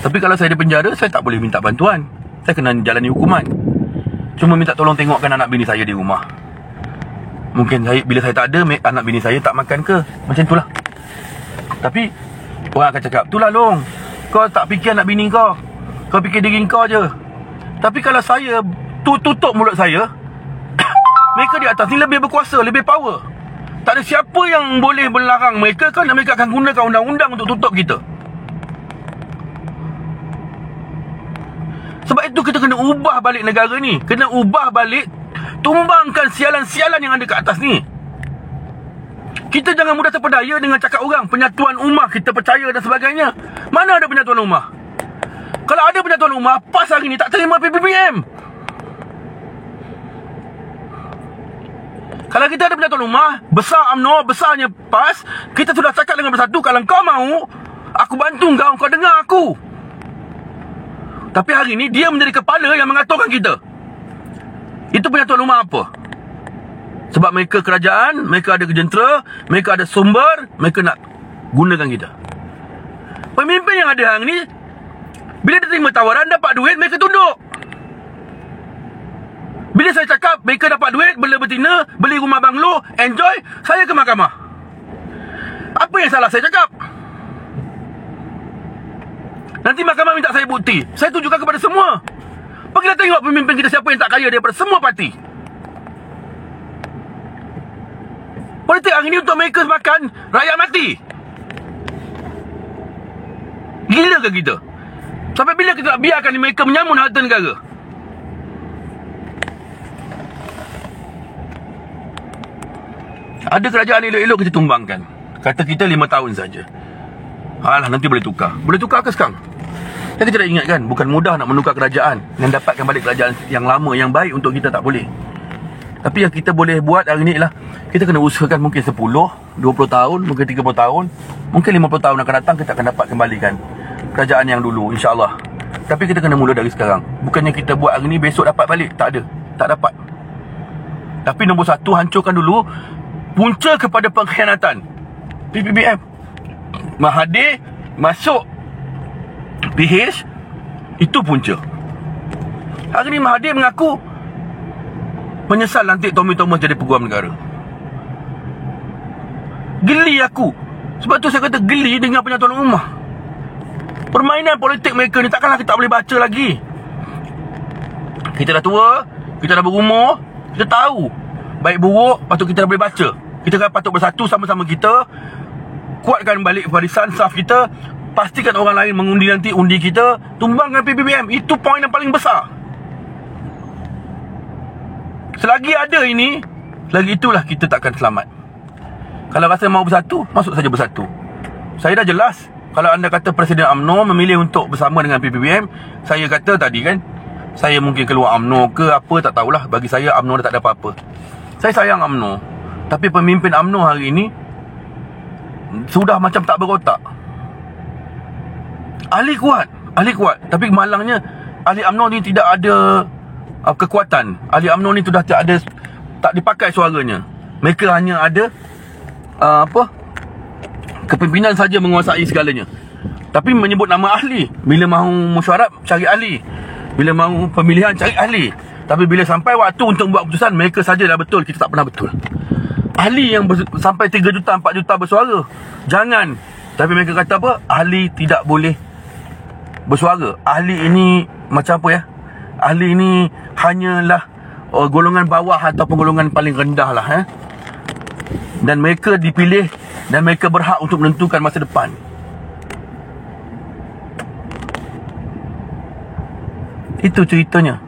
Tapi kalau saya di penjara, saya tak boleh minta bantuan. Saya kena jalani hukuman. Cuma minta tolong tengokkan anak bini saya di rumah. Mungkin bila saya tak ada, anak bini saya tak makan ke, macam itulah. Tapi orang akan cakap, itulah Long, kau tak fikir anak bini kau, kau fikir diri kau je. Tapi kalau saya tutup mulut saya, mereka di atas ni lebih berkuasa, lebih power. Tak ada siapa yang boleh melarang mereka, kerana mereka akan gunakan undang-undang untuk tutup kita. Sebab itu kita kena ubah balik negara ni. Kena ubah balik, tumbangkan sialan-sialan yang ada kat atas ni. Kita jangan mudah terpedaya dengan cakap orang penyatuan ummah, kita percaya dan sebagainya. Mana ada penyatuan ummah? Kalau ada penyatuan ummah, PAS hari ni tak terima PPPM. Kalau kita ada penyatuan ummah, besar UMNO, besarnya PAS, kita sudah cakap dengan bersatu, kalau kau mahu, aku bantu kau dengar aku. Tapi hari ni dia menjadi kepala yang mengaturkan kita. Itu penyatuan ummah apa? Sebab mereka kerajaan, mereka ada jentera, mereka ada sumber, mereka nak gunakan kita. Pemimpin yang ada hari ni, bila dia terima tawaran, dapat duit, mereka tunduk. Bila saya cakap mereka dapat duit, bela betina, beli rumah banglo, enjoy, saya ke mahkamah. Apa yang salah saya cakap? Nanti mahkamah minta saya bukti. Saya tunjukkan kepada semua. Pergilah tengok pemimpin kita siapa yang tak kaya daripada semua parti. Politik hari ni untuk mereka makan, rakyat mati. Gila ke kita? Sampai bila kita nak biarkan mereka menyamun harta negara? Ada kerajaan elok-elok kita tumbangkan. Kata kita 5 tahun saja. Alah, nanti boleh tukar. Boleh tukar ke sekarang? Kita tidak ingatkan, bukan mudah nak menukar kerajaan dan dapatkan balik kerajaan yang lama, yang baik untuk kita, tak boleh. Tapi yang kita boleh buat hari ni ialah kita kena usahakan mungkin 10, 20 tahun, mungkin 30 tahun, mungkin 50 tahun akan datang kita akan dapat kembalikan kerajaan yang dulu, insya-Allah. Tapi kita kena mula dari sekarang. Bukannya kita buat hari ni besok dapat balik, tak ada, tak dapat. Tapi nombor satu, hancurkan dulu punca kepada pengkhianatan PPPM. Mahathir masuk PH, itu punca. Hari ni Mahathir mengaku menyesal lantik Tommy Thomas jadi peguam negara. Geli aku. Sebab tu saya kata geli dengan penyatuan ummah. Permainan politik mereka ni takkanlah kita tak boleh baca lagi. Kita dah tua, kita dah berumur, kita tahu baik buruk, patut kita dah boleh baca. Kita kan patut bersatu sama-sama kita, kuatkan balik barisan saf kita, pastikan orang lain mengundi nanti undi kita, tumbangkan PPPM. Itu poin yang paling besar. Selagi ada ini, selagi itulah kita takkan selamat. Kalau rasa mahu bersatu, masuk saja bersatu. Saya dah jelas. Kalau anda kata Presiden UMNO memilih untuk bersama dengan PPPM, saya kata tadi kan, saya mungkin keluar UMNO ke apa, tak tahulah. Bagi saya UMNO dah tak ada apa-apa. Saya sayang UMNO, tapi pemimpin UMNO hari ini sudah macam tak berotak. Ahli kuat, tapi malangnya ahli UMNO ni tidak ada kekuatan. Ahli UMNO ni sudah tak dipakai suaranya. Mereka hanya ada kepimpinan saja menguasai segalanya. Tapi menyebut nama ahli. Bila mahu mesyuarat, cari ahli. Bila mahu pemilihan, cari ahli. Tapi bila sampai waktu untuk buat keputusan, mereka saja dah betul, kita tak pernah betul. Ahli yang sampai 3 juta, 4 juta bersuara, jangan. Tapi mereka kata apa? Ahli tidak boleh bersuara. Ahli ini macam apa ya? Ahli ini hanyalah golongan bawah ataupun golongan paling rendah lah. Dan mereka dipilih dan mereka berhak untuk menentukan masa depan. Itu ceritanya.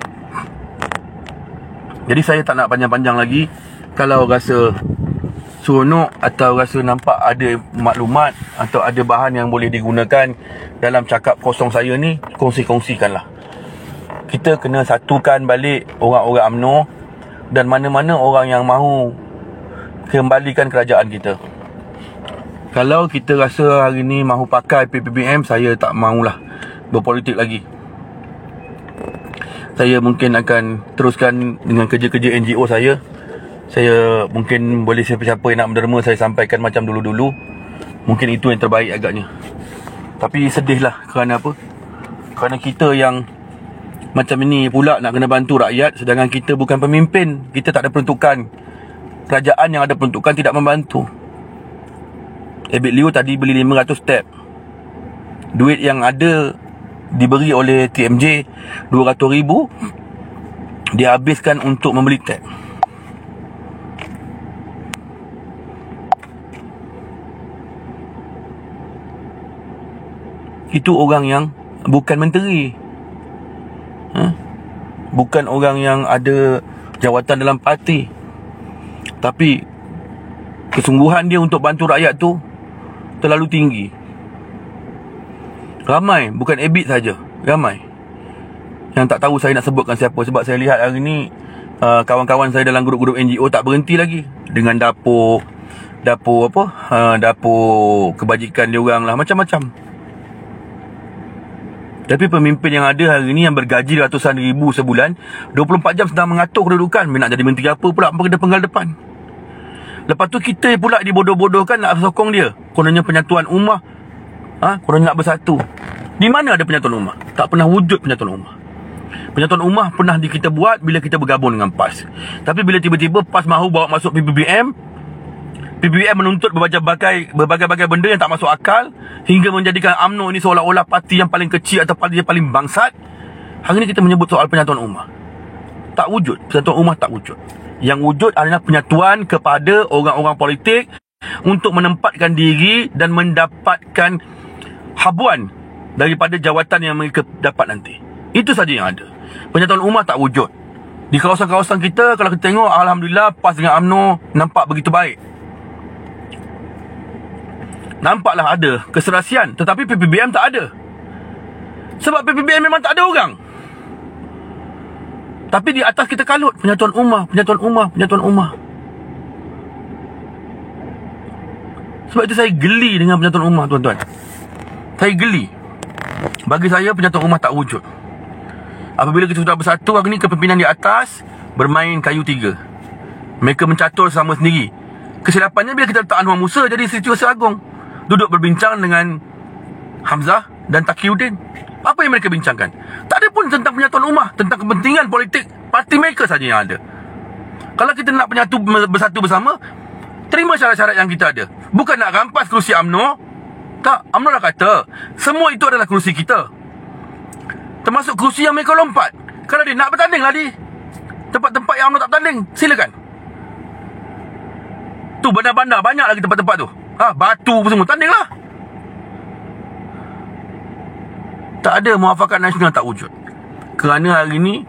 Jadi saya tak nak panjang-panjang lagi. Kalau rasa seronok atau rasa nampak ada maklumat atau ada bahan yang boleh digunakan dalam cakap kosong saya ni, kongsi-kongsikanlah. Kita kena satukan balik orang-orang UMNO dan mana-mana orang yang mahu kembalikan kerajaan kita. Kalau kita rasa hari ni mahu pakai PPBM, saya tak mahulah berpolitik lagi. Saya mungkin akan teruskan dengan kerja-kerja NGO saya. Saya mungkin boleh siapa-siapa yang nak menderma, saya sampaikan macam dulu-dulu. Mungkin itu yang terbaik agaknya. Tapi sedihlah kerana apa? Kerana kita yang macam ini pula nak kena bantu rakyat, sedangkan kita bukan pemimpin. Kita tak ada peruntukan. Kerajaan yang ada peruntukan tidak membantu. Ebit Liu tadi beli 500 tab. Duit yang ada diberi oleh TMJ 200,000, dia habiskan untuk membeli tab. Itu orang yang bukan menteri, bukan orang yang ada jawatan dalam parti, tapi kesungguhan dia untuk bantu rakyat tu terlalu tinggi. Ramai, bukan Ebit saja, ramai yang tak tahu saya nak sebutkan siapa. Sebab saya lihat hari ni kawan-kawan saya dalam grup-grup NGO tak berhenti lagi dengan dapur kebajikan dia orang lah, macam-macam. Tapi pemimpin yang ada hari ni yang bergaji ratusan ribu sebulan, 24 jam sedang mengatur kedudukan. Nak jadi menteri apa pula pada penggal depan. Lepas tu kita pula dibodoh-bodohkan nak sokong dia. Kononnya penyatuan ummah, kononnya nak bersatu. Di mana ada penyatuan ummah? Tak pernah wujud penyatuan ummah. Penyatuan ummah pernah kita buat bila kita bergabung dengan PAS. Tapi bila tiba-tiba PAS mahu bawa masuk PPBM menuntut berbagai-bagai benda yang tak masuk akal, hingga menjadikan UMNO ini seolah-olah parti yang paling kecil atau parti yang paling bangsat. Hari ini kita menyebut soal penyatuan ummah. Tak wujud, penyatuan ummah tak wujud. Yang wujud adalah penyatuan kepada orang-orang politik untuk menempatkan diri dan mendapatkan habuan daripada jawatan yang mereka dapat nanti. Itu saja yang ada. Penyatuan ummah tak wujud. Di kawasan-kawasan kita, kalau kita tengok, alhamdulillah PAS dengan UMNO nampak begitu baik. Nampaklah ada keserasian, tetapi PPBM tak ada. Sebab PPBM memang tak ada orang. Tapi di atas kita kalut penyatuan ummah. Sebab itu saya geli dengan penyatuan ummah, tuan-tuan. Saya geli. Bagi saya penyatuan ummah tak wujud. Apabila kita sudah bersatu hari ni, kepimpinan di atas bermain kayu tiga. Mereka mencatur sama sendiri. Kesilapannya bila kita letak Anwar Musa jadi Setiausaha Agong, duduk berbincang dengan Hamzah dan Taqiyuddin. Apa yang mereka bincangkan? Tak ada pun tentang penyatuan ummah, tentang kepentingan politik parti mereka saja yang ada. Kalau kita nak bersatu bersama, terima syarat-syarat yang kita ada. Bukan nak rampas kerusi UMNO. Tak, UMNO dah kata semua itu adalah kerusi kita, termasuk kerusi yang mereka lompat. Kalau dia nak bertandinglah di tempat-tempat yang UMNO tak bertanding, silakan. Tu bandar-bandar banyak lagi tempat-tempat tu. Batu semua, tandinglah. Tak ada muafakat nasional, tak wujud. Kerana hari ni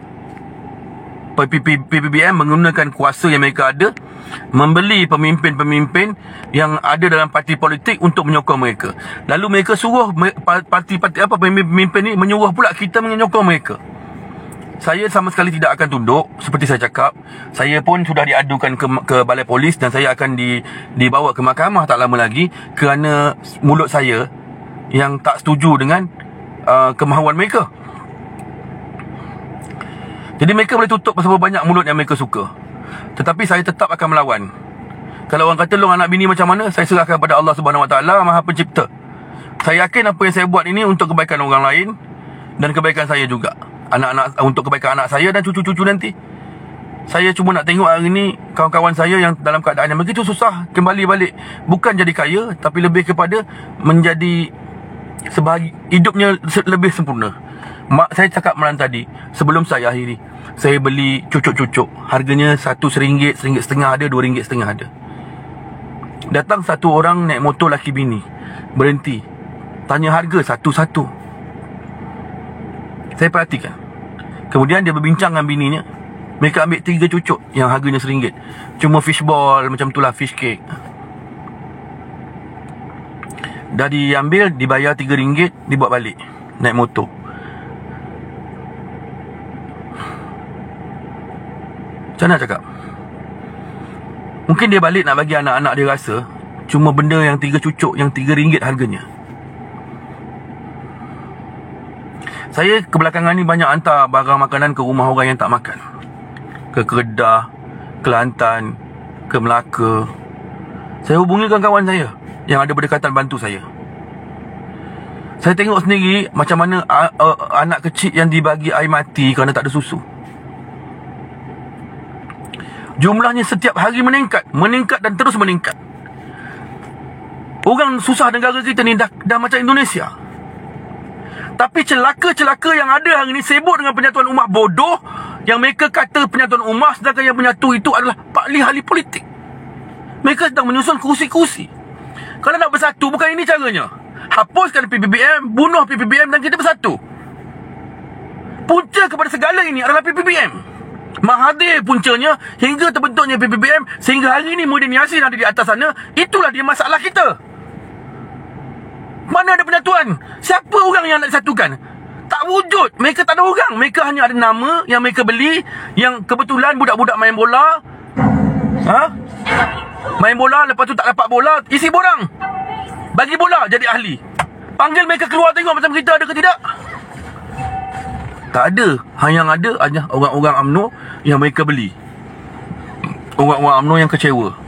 PPBM menggunakan kuasa yang mereka ada, membeli pemimpin-pemimpin yang ada dalam parti politik untuk menyokong mereka. Lalu mereka suruh parti-parti pemimpin ni menyuruh pula kita menyokong mereka. Saya sama sekali tidak akan tunduk. Seperti saya cakap, saya pun sudah diadukan ke balai polis dan saya akan dibawa ke mahkamah tak lama lagi kerana mulut saya yang tak setuju dengan kemahuan mereka. Jadi mereka boleh tutup berapa banyak mulut yang mereka suka, tetapi saya tetap akan melawan. Kalau orang kata long anak bini macam mana, saya serahkan pada Allah Subhanahu Wa Taala, Maha Pencipta. Saya yakin apa yang saya buat ini untuk kebaikan orang lain dan kebaikan saya juga. Untuk kebaikan anak saya dan cucu-cucu nanti. Saya cuma nak tengok hari ni kawan-kawan saya yang dalam keadaan yang begitu susah kembali balik, bukan jadi kaya, tapi lebih kepada menjadi hidupnya lebih sempurna. Saya cakap malam tadi, sebelum saya akhiri, saya beli cucuk-cucuk. Harganya RM1, RM1.5 ada, RM2.5 ada. Datang satu orang naik motor laki bini, berhenti, tanya harga satu-satu. Saya perhatikan. Kemudian dia berbincang dengan bininya. Mereka ambil 3 cucuk yang harganya RM1. Cuma fishball macam tu lah, fish cake. Dah diambil, dibayar RM3, dibawa balik naik motor. Macam mana cakap? Mungkin dia balik nak bagi anak-anak dia rasa cuma benda yang 3 cucuk, yang RM3 harganya. Saya kebelakangan ni banyak hantar barang makanan ke rumah orang yang tak makan. Ke Kedah, Kelantan, ke Melaka. Saya hubungi kawan-kawan saya yang ada berdekatan bantu saya. Saya tengok sendiri macam mana anak kecil yang dibagi air mati kerana tak ada susu. Jumlahnya setiap hari meningkat dan terus meningkat. Orang susah negara kita ni dah macam Indonesia. Tapi celaka-celaka yang ada hari ni sibuk dengan penyatuan ummah bodoh, yang mereka kata penyatuan ummah, sedangkan yang menyatu itu adalah ahli politik. Mereka sedang menyusun kursi-kursi. Kalau nak bersatu, bukan ini caranya. Hapuskan PPBM, bunuh PPBM dan kita bersatu. Punca kepada segala ini adalah PPBM. Mahathir puncanya hingga terbentuknya PPBM, sehingga hari ini Muhyiddin Yassin ada di atas sana. Itulah dia masalah kita. Mana ada penyatuan? Siapa orang yang nak disatukan? Tak wujud. Mereka tak ada orang. Mereka hanya ada nama yang mereka beli, yang kebetulan budak-budak main bola. Main bola, lepas tu tak dapat bola, isi borang, bagi bola jadi ahli. Panggil mereka keluar tengok macam kita ada ke tidak? Tak ada. Yang ada hanya orang-orang UMNO yang mereka beli. Orang-orang UMNO yang kecewa.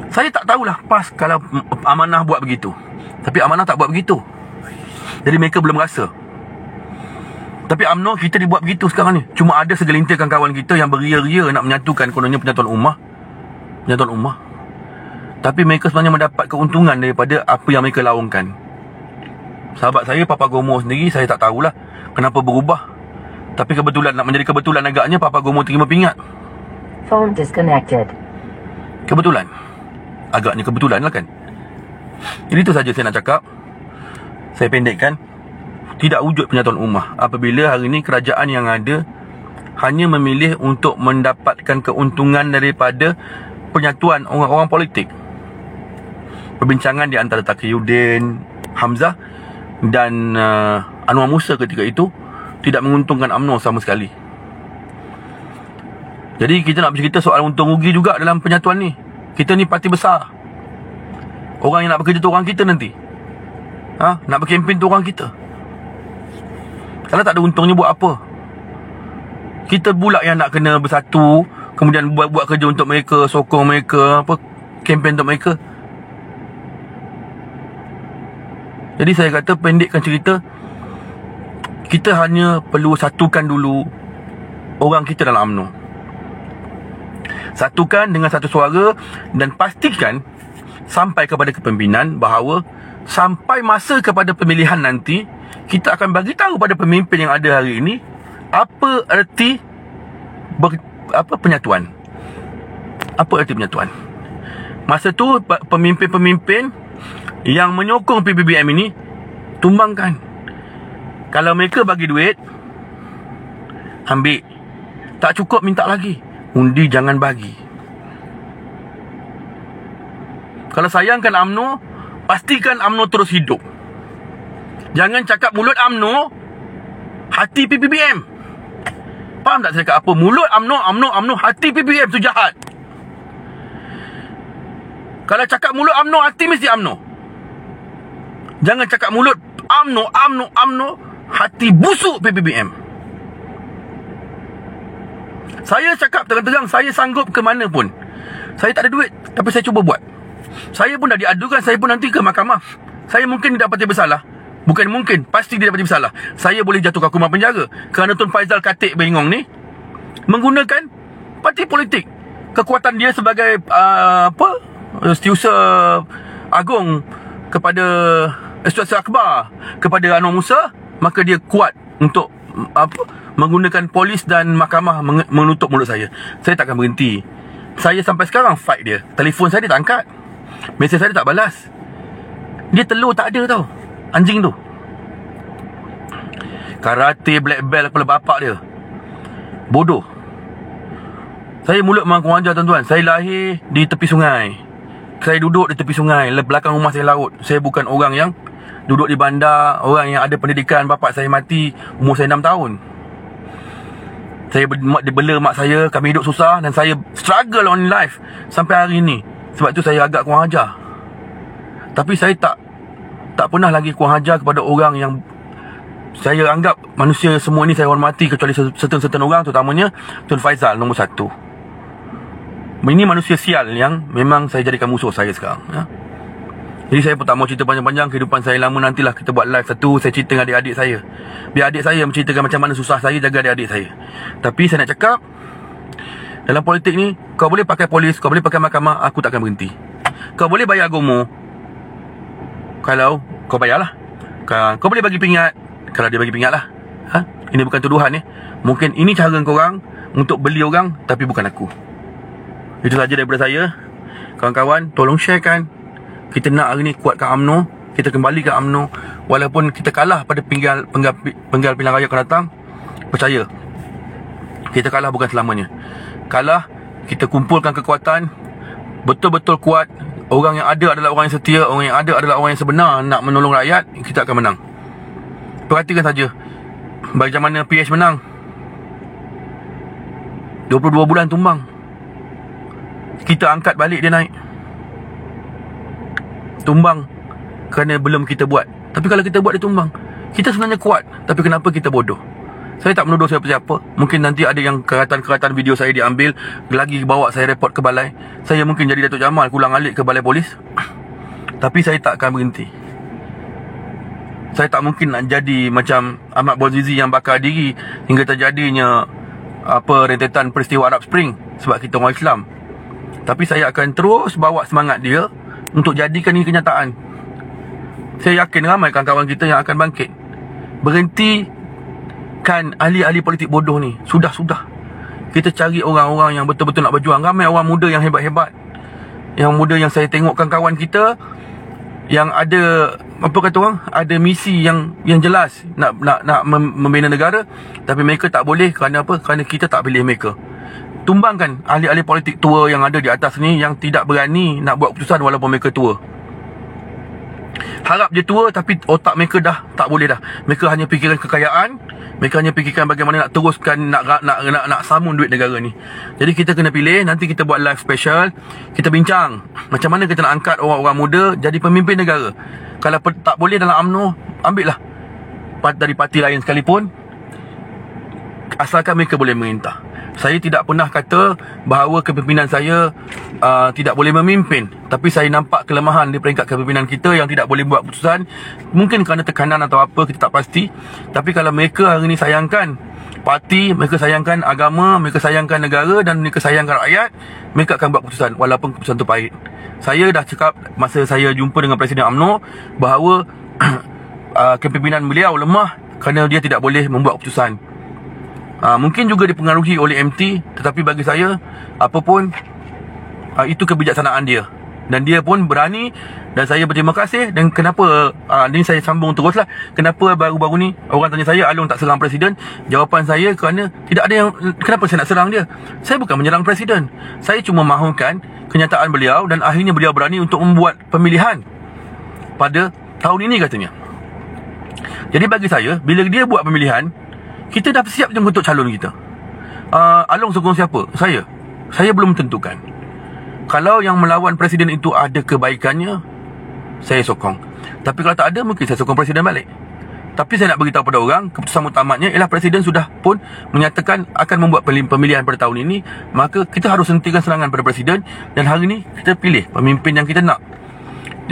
Saya tak tahulah pas kalau Amanah buat begitu. Tapi Amanah tak buat begitu. Jadi mereka belum rasa. Tapi UMNO kita dibuat begitu sekarang ni. Cuma ada segelintir kawan kita yang beria-ria nak menyatukan, kononnya penyatuan ummah. Tapi mereka sebenarnya mendapat keuntungan daripada apa yang mereka laungkan. Sahabat saya, Papa Gomo sendiri, saya tak tahulah kenapa berubah. Tapi kebetulan, nak menjadi kebetulan agaknya, Papa Gomo terima pingat. Phone disconnected. Kebetulan. Agaknya kebetulan lah kan. Jadi itu saja saya nak cakap. Saya pendekkan. Tidak wujud penyatuan ummah apabila hari ini kerajaan yang ada hanya memilih untuk mendapatkan keuntungan daripada penyatuan orang-orang politik. Perbincangan di antara Taqiyuddin Hamzah dan Anwar Musa ketika itu tidak menguntungkan UMNO sama sekali. Jadi kita nak bercerita soal untung rugi juga dalam penyatuan ni. Kita ni parti besar. Orang yang nak bekerja tu orang kita nanti. Nak berkempen tu orang kita. Kalau tak ada untungnya buat apa? Kita pula yang nak kena bersatu, kemudian buat kerja untuk mereka, sokong mereka, kempen untuk mereka. Jadi saya kata, pendekkan cerita, kita hanya perlu satukan dulu orang kita dalam UMNO. Satukan dengan satu suara dan pastikan sampai kepada kepimpinan bahawa sampai masa kepada pemilihan nanti, kita akan bagi tahu pada pemimpin yang ada hari ini apa erti penyatuan. Apa erti penyatuan? Masa tu pemimpin-pemimpin yang menyokong PPBM ini tumbangkan. Kalau mereka bagi duit, ambil. Tak cukup, minta lagi. Undi jangan bagi. Kalau sayangkan UMNO, pastikan UMNO terus hidup. Jangan cakap mulut UMNO, hati PPBM. Faham tak saya cakap apa? Mulut UMNO, hati PPBM tu jahat. Kalau cakap mulut UMNO, hati mesti UMNO. Jangan cakap mulut UMNO, hati busuk PPBM. Saya cakap terang-terang, saya sanggup ke mana pun. Saya tak ada duit, tapi saya cuba buat. Saya pun dah diadukan, saya pun nanti ke mahkamah. Saya mungkin tidak dapati bersalah. Bukan mungkin, pasti dia dapati bersalah. Saya boleh jatuhkan hukuman penjara kerana Tun Faizal Katik Bengong ni menggunakan parti politik, kekuatan dia sebagai Setiausaha Agung kepada Setiausaha Akbar kepada Anwar Musa, maka dia kuat untuk menggunakan polis dan mahkamah menutup mulut saya takkan berhenti. Saya sampai sekarang fight dia. Telefon saya dia tak angkat, mesej saya dia tak balas. Dia telur tak ada tau, anjing tu. Karate black belt kepala bapak dia. Bodoh. Saya mulut memang kurang ajar tuan-tuan. Saya lahir di tepi sungai. Saya duduk di tepi sungai, belakang rumah saya laut. Saya bukan orang yang duduk di bandar, orang yang ada pendidikan. Bapak saya mati umur saya 6 tahun. Saya dibela mak saya, kami hidup susah, dan saya struggle on life sampai hari ni. Sebab tu saya agak kurang ajar. Tapi saya tak pernah lagi kurang ajar kepada orang yang saya anggap manusia semua ni saya hormati, kecuali certain orang, terutamanya Tun Faizal nombor 1. Ini manusia sial yang memang saya jadikan musuh saya sekarang, ya. Jadi saya pun tak mau cerita panjang-panjang kehidupan saya lama. Nantilah kita buat live satu, saya cerita dengan adik-adik saya, biar adik saya menceritakan macam mana susah saya jaga adik-adik saya. Tapi saya nak cakap, dalam politik ni, kau boleh pakai polis, kau boleh pakai mahkamah, aku takkan berhenti. Kau boleh bayar agomo, kalau kau bayarlah. Kau boleh bagi pingat, kalau dia bagi pingat lah. Ini bukan tuduhan ni. Mungkin ini cara korang untuk beli orang, tapi bukan aku. Itu saja daripada saya. Kawan-kawan, tolong sharekan. Kita nak hari ni kuatkan UMNO, kita kembali ke UMNO. Walaupun kita kalah pada penggal pilihan raya akan datang, percaya, kita kalah bukan selamanya. Kalah, kita kumpulkan kekuatan, betul-betul kuat. Orang yang ada adalah orang yang setia, orang yang ada adalah orang yang sebenar nak menolong rakyat, kita akan menang. Perhatikan saja bagaimana mana PH menang 22 bulan tumbang. Kita angkat balik, dia naik. Tumbang kerana belum kita buat. Tapi kalau kita buat, dia tumbang. Kita sebenarnya kuat, tapi kenapa kita bodoh? Saya tak menuduh siapa-siapa. Mungkin nanti ada yang keratan-keratan video saya diambil, lagi bawa saya report ke balai. Saya mungkin jadi Datuk Jamal, kulang-alik ke balai polis. Tapi saya tak akan berhenti. Saya tak mungkin nak jadi macam Ahmad Bouazizi yang bakar diri hingga terjadinya rentetan peristiwa Arab Spring, sebab kita orang Islam. Tapi saya akan terus bawa semangat dia untuk jadikan ini kenyataan. Saya yakin ramai kawan-kawan kita yang akan bangkit. Berhentikan ahli-ahli politik bodoh ni. Sudah. Kita cari orang-orang yang betul-betul nak berjuang. Ramai orang muda yang hebat-hebat, yang muda yang saya tengokkan kawan kita yang ada, apa kata orang, ada misi yang jelas nak membina negara. Tapi mereka tak boleh. Kerana apa? Kerana kita tak pilih mereka. Tumbangkan ahli-ahli politik tua yang ada di atas ni, yang tidak berani nak buat keputusan walaupun mereka tua. Harap dia tua, tapi otak mereka dah tak boleh dah. Mereka hanya fikirkan kekayaan, mereka hanya fikirkan bagaimana nak teruskan, nak samun duit negara ni. Jadi kita kena pilih. Nanti kita buat live special, kita bincang macam mana kita nak angkat orang-orang muda jadi pemimpin negara. Kalau tak boleh dalam UMNO, ambil lah dari parti lain sekalipun, asalkan mereka boleh merintah. Saya tidak pernah kata bahawa kepimpinan saya tidak boleh memimpin. Tapi saya nampak kelemahan di peringkat kepimpinan kita yang tidak boleh buat keputusan. Mungkin kerana tekanan atau apa, kita tak pasti. Tapi kalau mereka hari ini sayangkan parti, mereka sayangkan agama, mereka sayangkan negara, dan mereka sayangkan rakyat, mereka akan buat keputusan walaupun keputusan itu pahit. Saya dah cakap masa saya jumpa dengan Presiden UMNO bahawa kepimpinan beliau lemah kerana dia tidak boleh membuat keputusan. Mungkin juga dipengaruhi oleh MT. Tetapi bagi saya, apapun, itu kebijaksanaan dia. Dan dia pun berani. Dan saya berterima kasih. Dan kenapa, ini saya sambung teruslah, kenapa baru-baru ni orang tanya saya, Along tak serang Presiden? Jawapan saya, kerana tidak ada yang, kenapa saya nak serang dia? Saya bukan menyerang Presiden. Saya cuma mahukan kenyataan beliau. Dan akhirnya beliau berani untuk membuat pemilihan pada tahun ini katanya. Jadi bagi saya, bila dia buat pemilihan, kita dah siap je untuk calon kita. Along sokong siapa? Saya belum tentukan. Kalau yang melawan Presiden itu ada kebaikannya, saya sokong. Tapi kalau tak ada, mungkin saya sokong Presiden balik. Tapi saya nak beritahu pada orang, keputusan utamatnya ialah Presiden sudah pun menyatakan akan membuat pemilihan pada tahun ini. Maka kita harus hentikan serangan pada Presiden. Dan hari ini kita pilih pemimpin yang kita nak.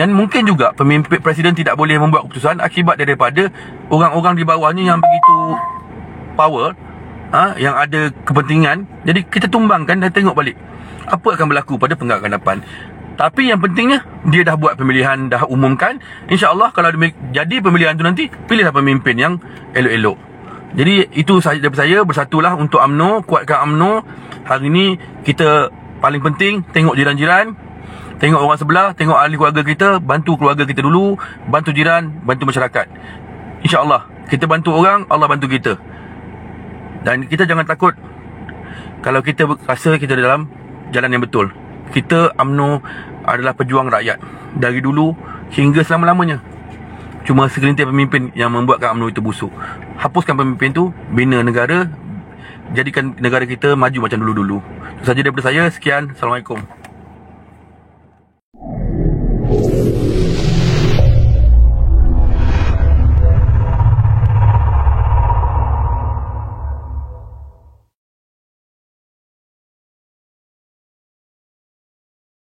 Dan mungkin juga pemimpin Presiden tidak boleh membuat keputusan akibat daripada orang-orang di bawahnya yang begitu power, yang ada kepentingan. Jadi kita tumbangkan dan tengok balik apa akan berlaku pada penggal akan depan. Tapi yang pentingnya, dia dah buat pemilihan, dah umumkan. InsyaAllah kalau jadi pemilihan tu nanti, pilihlah pemimpin yang elok-elok. Jadi itu sahaja daripada saya. Bersatulah untuk UMNO, kuatkan UMNO. Hari ni kita paling penting tengok jiran-jiran, tengok orang sebelah, tengok ahli keluarga kita, bantu keluarga kita dulu, bantu jiran, bantu masyarakat. InsyaAllah kita bantu orang, Allah bantu kita. Dan kita jangan takut kalau kita rasa kita dalam jalan yang betul. Kita UMNO adalah pejuang rakyat dari dulu hingga selama-lamanya. Cuma segelintir pemimpin yang membuatkan UMNO itu busuk. Hapuskan pemimpin tu, bina negara, jadikan negara kita maju macam dulu-dulu. Itu saja daripada saya. Sekian. Assalamualaikum.